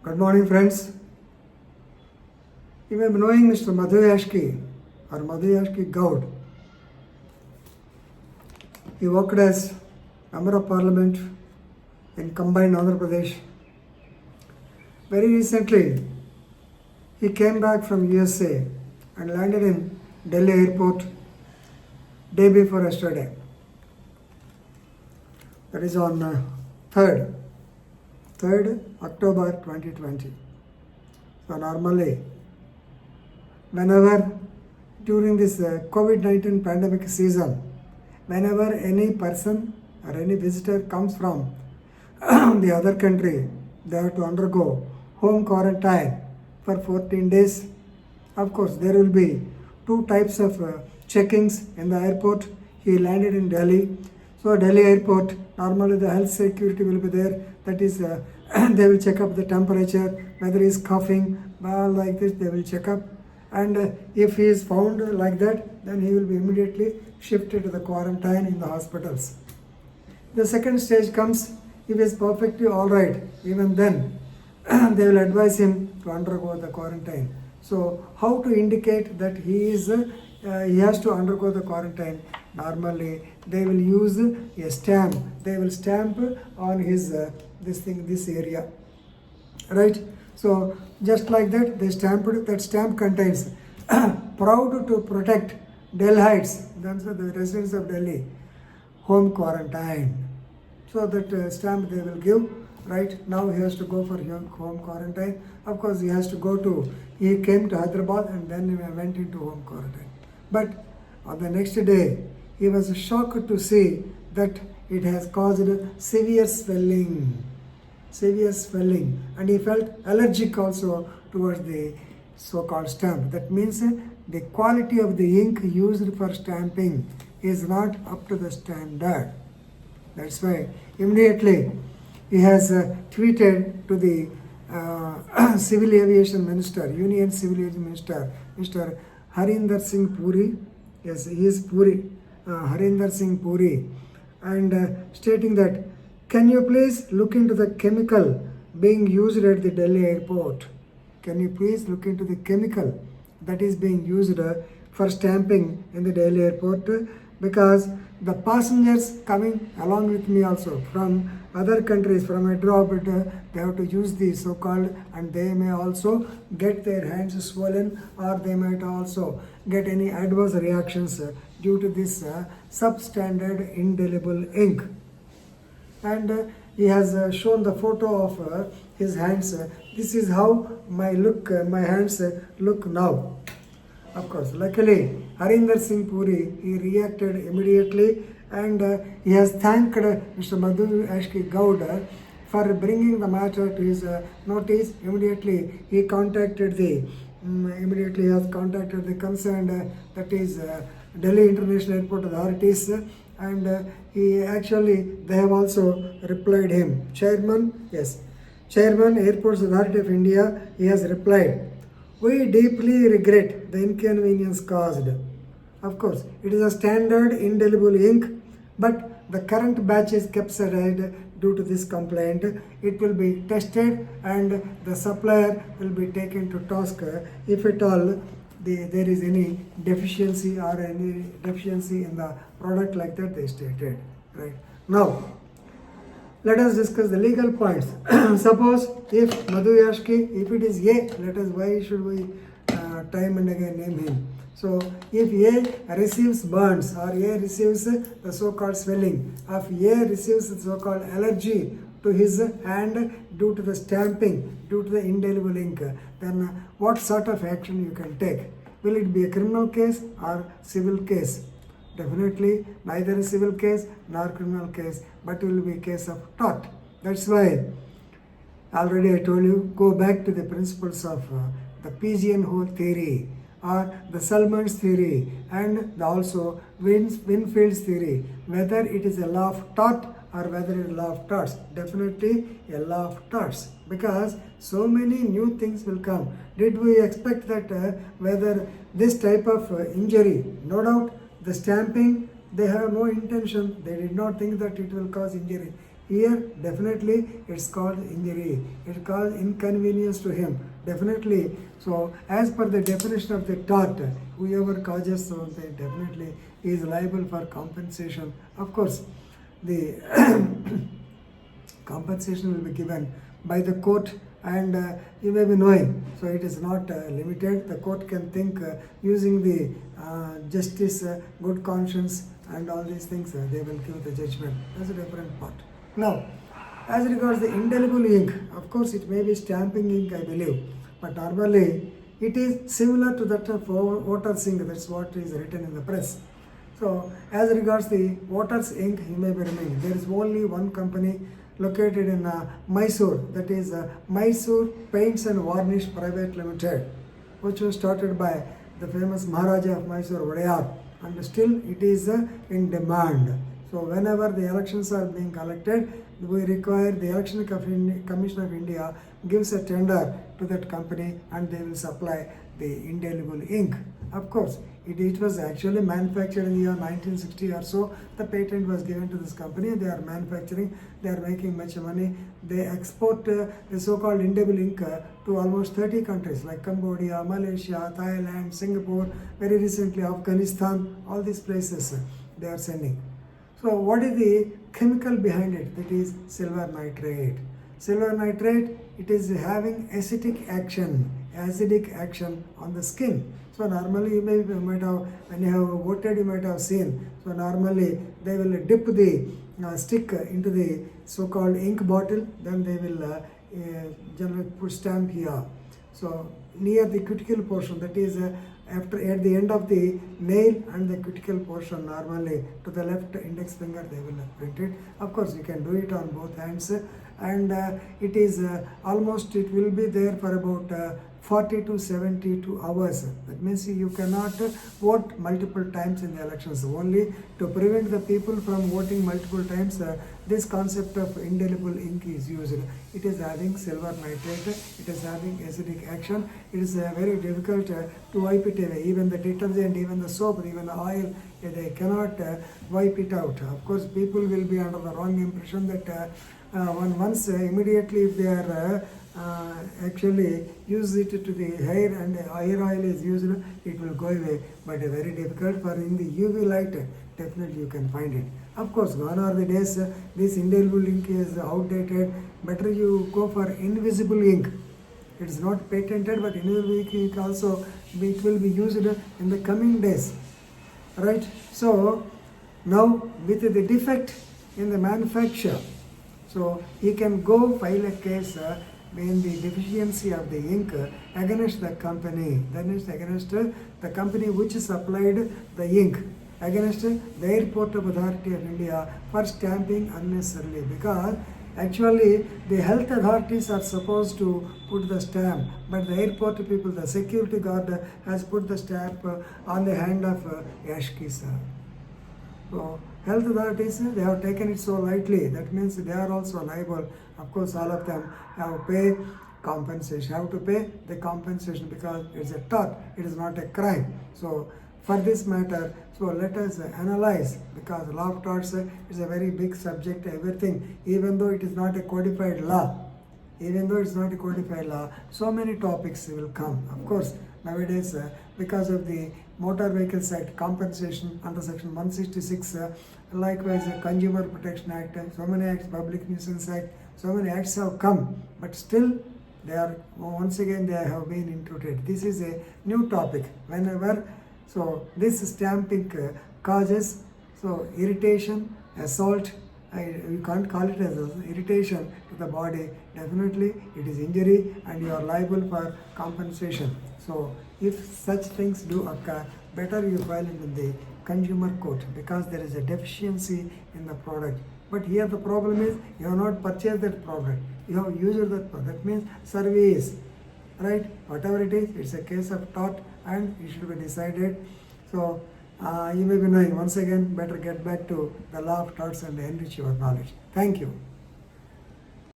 Good morning, friends. You may be knowing Mr. Madhu Yashki or Madhu Yashki Gaud. He worked as Member of Parliament in combined Andhra Pradesh. Very recently, he came back from USA and landed in Delhi airport day before yesterday. That is on 3rd October 2020. So normally, whenever during this COVID-19 pandemic season, whenever any person or any visitor comes from the other country, they have to undergo home quarantine for 14 days. Of course, there will be two types of checkings in the airport. He landed in Delhi. So Delhi airport, normally the health security will be there. That is, they will check up the temperature, whether he is coughing, like this, they will check up. And if he is found like that, then he will be immediately shifted to the quarantine in the hospitals. The second stage comes, if he is perfectly all right, even then, they will advise him to undergo the quarantine. So how to indicate that he has to undergo the quarantine? Normally, they will use a stamp. They will stamp on his this area, right? So just like that, they stamped it. That stamp contains proud to protect Delhiites, that's the residents of Delhi, home quarantine. So that stamp they will give. Right now he has to go for home quarantine. Of course, he came to Hyderabad and then he went into home quarantine. But on the next day, he was shocked to see that it has caused severe swelling, and he felt allergic also towards the so-called stamp. That means the quality of the ink used for stamping is not up to the standard. That's why immediately he has tweeted to the Civil Aviation Minister, Union Civil Aviation Minister, Mr. Harinder Singh Puri. Yes, he is Puri, Harinder Singh Puri, and stating that, can you please look into the chemical being used at the Delhi airport? Can you please look into the chemical that is being used for stamping in the Delhi airport? Because the passengers coming along with me also from other countries, from abroad, they have to use the so-called, and they may also get their hands swollen, or they might also get any adverse reactions due to this substandard indelible ink. And he has shown the photo of his hands. This is how my hands look now. Of course, luckily, Harinder Singh Puri, he reacted immediately, and he has thanked Mr. Madhu Yashki Gaud for bringing the matter to his notice. Immediately, he has contacted the concerned, that is Delhi International Airport authorities, and they have also replied him. Chairman Airports Authority of India, he has replied, we deeply regret the inconvenience caused. Of course, it is a standard indelible ink, but the current batch is kept aside due to this complaint. It will be tested and the supplier will be taken to task if at all there is any deficiency in the product, like that they stated. Right now, let us discuss the legal points. Suppose if Madhu Yashki, if it is A, why should we time and again name him? So if A receives burns, or A receives the so-called swelling, if A receives the so-called allergy to his hand due to the stamping, due to the indelible ink, then what sort of action you can take? Will it be a criminal case or civil case? Definitely neither a civil case nor criminal case, but it will be a case of tort. That's why already I told you, go back to the principles of the pigeonhole theory, or the Salmon's theory, and also Winfield's theory, whether it is a law of tort or whether it is a law of torts. Definitely a law of torts, because so many new things will come. Did we expect that whether this type of injury? No doubt the stamping, they have no intention, they did not think that it will cause injury. Here, definitely, it's called injury. It's called inconvenience to him. Definitely. So, as per the definition of the tort, whoever causes something, definitely is liable for compensation. Of course, the compensation will be given by the court, and you may be knowing, so it is not limited. The court can think using the justice, good conscience, and all these things, they will give the judgment. That's a different part. Now, as regards the indelible ink, of course it may be stamping ink, I believe, but normally it is similar to that of voter's ink. That's what is written in the press. So, as regards the voter's ink, you may be remembering, there is only one company located in Mysore, that is Mysore Paints and Varnish Private Limited, which was started by the famous Maharaja of Mysore, Wadayar, and still it is in demand. So whenever the elections are being collected, we require the Election Commission of India gives a tender to that company, and they will supply the indelible ink. Of course, it was actually manufactured in the year 1960 or so. The patent was given to this company. They are manufacturing, they are making much money. They export the so-called indelible ink to almost 30 countries like Cambodia, Malaysia, Thailand, Singapore, very recently Afghanistan, all these places they are sending. So what is the chemical behind it? That is silver nitrate. Silver nitrate, it is having acidic action on the skin. So normally you might have, when you have voted, you might have seen. So normally they will dip the stick into the so-called ink bottle, then they will generally put stamp here. So near the cuticle portion, that is at the end of the nail and the cuticle portion, normally to the left index finger they will print it. Of course, you can do it on both hands, and it is almost, it will be there for about 40 to 72 hours. That means you cannot vote multiple times in the elections. Only to prevent the people from voting multiple times, this concept of indelible ink is used. It is having silver nitrate, it is having acidic action. It is very difficult to wipe it away. Even the detergent, even the soap, even the oil, they cannot wipe it out. Of course, people will be under the wrong impression that once immediately if they are actually use it to the hair and hair oil is used, it will go away, but very difficult for in the UV light. Definitely you can find it. Of course, gone are the days this indelible ink is outdated. Better you go for invisible ink. It is not patented, but invisible ink also it will be used in the coming days, right? So now with the defect in the manufacture, so he can go file a case in the deficiency of the ink against the company, that is against the company which supplied the ink, against the Airport Authority of India for stamping unnecessarily, because actually the health authorities are supposed to put the stamp, but the airport people, the security guard has put the stamp on the hand of Yashki. So health authorities, they have taken it so lightly. That means they are also liable. Of course, all of them have to pay compensation. Have to pay the compensation because it's a tort. It is not a crime. So for this matter, so let us analyze, because law of torts is a very big subject. Everything, even though it is not a codified law, so many topics will come. Of course, nowadays because of the Motor Vehicles Act, compensation under section 166, likewise the Consumer Protection Act, so many acts, Public Nuisance Act, so many acts have come, but still they are, once again they have been intruded. This is a new topic. Whenever, so this stamping causes so irritation, assault, you can't call it as irritation to the body. Definitely it is injury and you are liable for compensation. So if such things do occur, better you file it in the consumer court, because there is a deficiency in the product. But here the problem is you have not purchased that product, you have used that product. That means service, right? Whatever it is, it's a case of tort and it should be decided. So you may be knowing, once again, better get back to the law of torts and enrich your knowledge. Thank you.